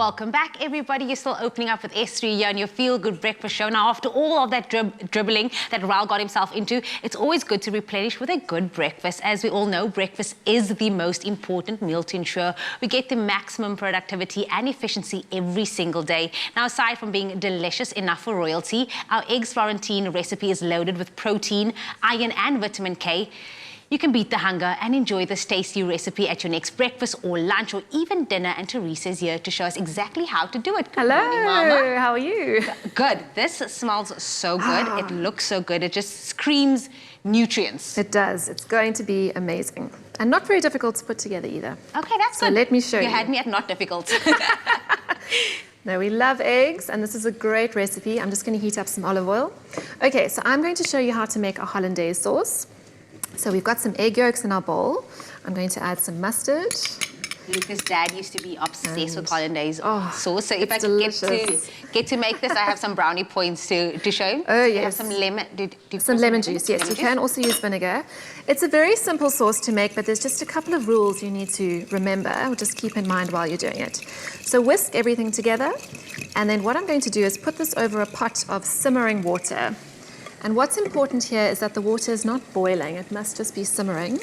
Welcome back, everybody. You're still opening up with S3 here on your Feel Good Breakfast Show. Now, after all of that dribbling that Raul got himself into, it's always good to replenish with a good breakfast. As we all know, breakfast is the most important meal to ensure we get the maximum productivity and efficiency every single day. Now, aside from being delicious enough for royalty, our eggs Florentine recipe is loaded with protein, iron and vitamin K. You can beat the hunger and enjoy this tasty recipe at your next breakfast or lunch or even dinner. And Teresa's here to show us exactly how to do it. Good morning, Mama. How are you? Good. This smells so good. It looks so good. It just screams nutrients. It does. It's going to be amazing. And not very difficult to put together either. Okay, that's so good. Let me show you. You had me at not difficult. Now, we love eggs, and this is a great recipe. I'm just going to heat up some olive oil. Okay, so I'm going to show you how to make a hollandaise sauce. So we've got some egg yolks in our bowl. I'm going to add some mustard. Luca's dad used to be obsessed with hollandaise sauce. So if I get to make this, I have some brownie points to show him. Oh, yes. I have some lemon. Some lemon juice, yes. You can also use vinegar. It's a very simple sauce to make, but there's just a couple of rules you need to remember, or just keep in mind while you're doing it. So whisk everything together. And then what I'm going to do is put this over a pot of simmering water. And what's important here is that the water is not boiling. It must just be simmering.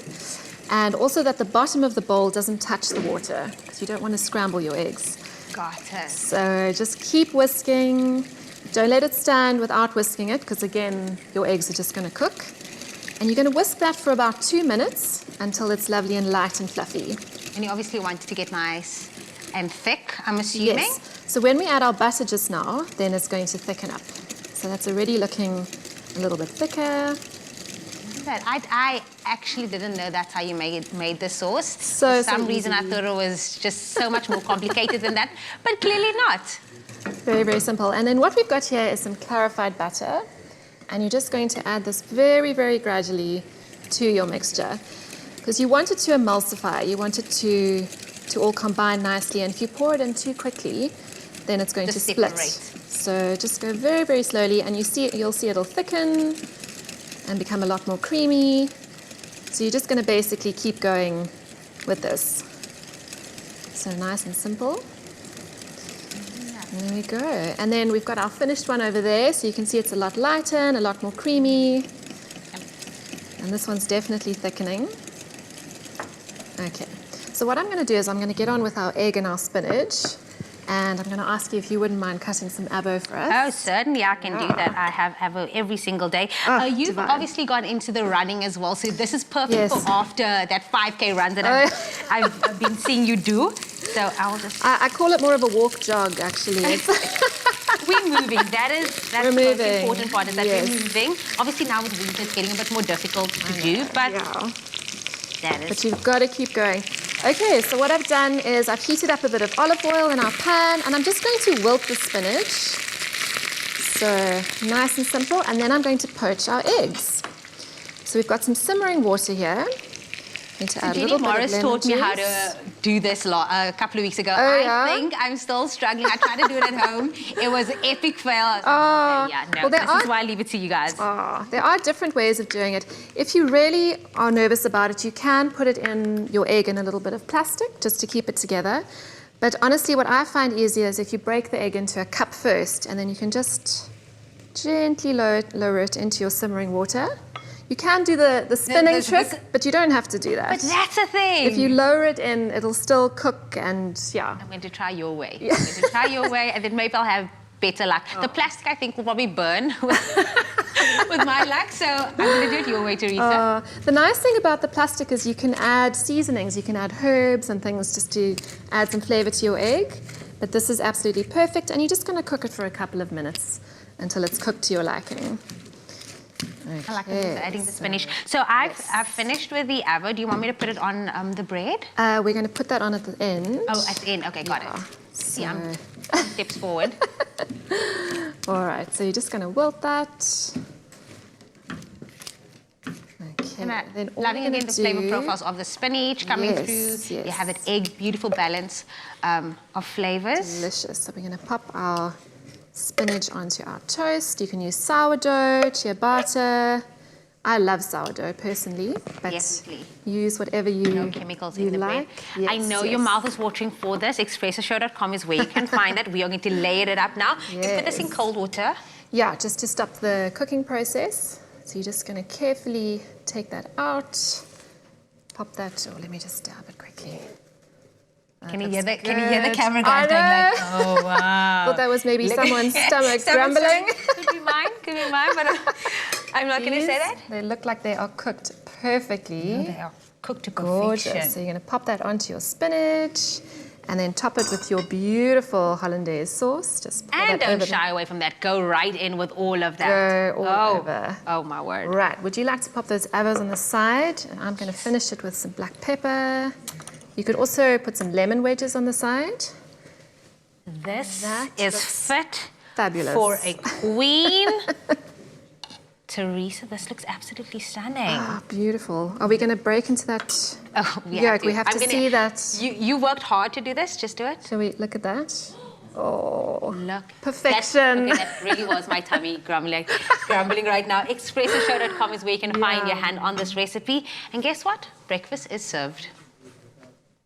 And also that the bottom of the bowl doesn't touch the water, because you don't want to scramble your eggs. Got it. So just keep whisking. Don't let it stand without whisking it, because again, your eggs are just going to cook. And you're going to whisk that for about 2 minutes until it's lovely and light and fluffy. And you obviously want it to get nice and thick, I'm assuming? Yes. So when we add our butter just now, then it's going to thicken up. So that's already looking a little bit thicker. I actually didn't know that's how you made the sauce. For some reason I thought it was just so much more complicated than that, but clearly not. Very, very simple. And then what we've got here is some clarified butter. And you're just going to add this very, very gradually to your mixture. Because you want it to emulsify. You want it to all combine nicely. And if you pour it in too quickly, then it's going to split. So just go very, very slowly, and you'll see it'll thicken and become a lot more creamy. So you're just going to basically keep going with this. So nice and simple. There we go. And then we've got our finished one over there, so you can see it's a lot lighter and a lot more creamy. And this one's definitely thickening. Okay. So what I'm going to do is I'm going to get on with our egg and our spinach. And I'm going to ask you if you wouldn't mind cutting some avo for us. Oh, certainly I can do that. I have avo every single day. You've obviously gone into the running as well, so this is perfect for after that 5K run that I've been seeing you do. So I'll just... I call it more of a walk jog, actually. We're moving. That's the most important part, is that we're moving. Obviously now with winter it's getting a bit more difficult to do, but that is... But you've got to keep going. Okay, so what I've done is I've heated up a bit of olive oil in our pan, and I'm just going to wilt the spinach. So nice and simple, and then I'm going to poach our eggs. So we've got some simmering water here. So Jenny Morris taught me how to do this a couple of weeks ago. I think I'm still struggling. I tried to do it at home. It was an epic fail. This is why I leave it to you guys. There are different ways of doing it. If you really are nervous about it, you can put it in your egg in a little bit of plastic just to keep it together. But honestly, what I find easier is if you break the egg into a cup first, and then you can just gently lower it into your simmering water. You can do the spinning trick, but you don't have to do that. But that's the thing. If you lower it in, it'll still cook, and I'm going to try your way. I'm going to try your way, and then maybe I'll have better luck. The plastic, I think, will probably burn with my luck, so I'm going to do it your way, Teresa. The nice thing about the plastic is you can add seasonings. You can add herbs and things just to add some flavor to your egg. But this is absolutely perfect, and you're just going to cook it for a couple of minutes until it's cooked to your liking. Okay. I like adding the spinach. So I've finished with the avo. Do you want me to put it on the bread? We're going to put that on at the end. Oh, at the end. Okay, got it. See, I'm steps forward. All right, so you're just going to wilt that. Okay. And then loving again the flavor profiles of the spinach coming through. Yes. You have that egg, beautiful balance of flavors. Delicious. So we're going to pop our spinach onto our toast. You can use sourdough, ciabatta, I love sourdough personally, but Definitely. use whatever you, No chemicals you in the like. bread. I know your mouth is watering for this. ExpressoShow.com is where you can find that. We are going to layer it up now. You put this in Yes. cold water. Yeah, just to stop the cooking process. So you're just going to carefully take that out. Pop that, let me just dab it quickly. Can you hear the camera I guys going like, know. oh, wow. Thought that was maybe someone's stomach grumbling. Could be mine, but I'm not going to say that. They look like they are cooked perfectly. They are cooked to Gorgeous. perfection. So you're going to pop that onto your spinach and then top it with your beautiful hollandaise sauce. Just pour And that don't over shy away from that. Go right in with all of that. Go all over. Oh, my word. Right. Would you like to pop those avos on the side? And I'm going to finish it with some black pepper. You could also put some lemon wedges on the side. This That is looks fit fabulous. for a queen. Teresa, this looks absolutely stunning. Ah, beautiful. Are we going to break into that Oh, yolk? We have to see that. You worked hard to do this. Just do it. Shall we look at that? Oh, Look. perfection. That really was my tummy grumbling right now. ExpressoShow.com is where you can find your hand on this recipe. And guess what? Breakfast is served.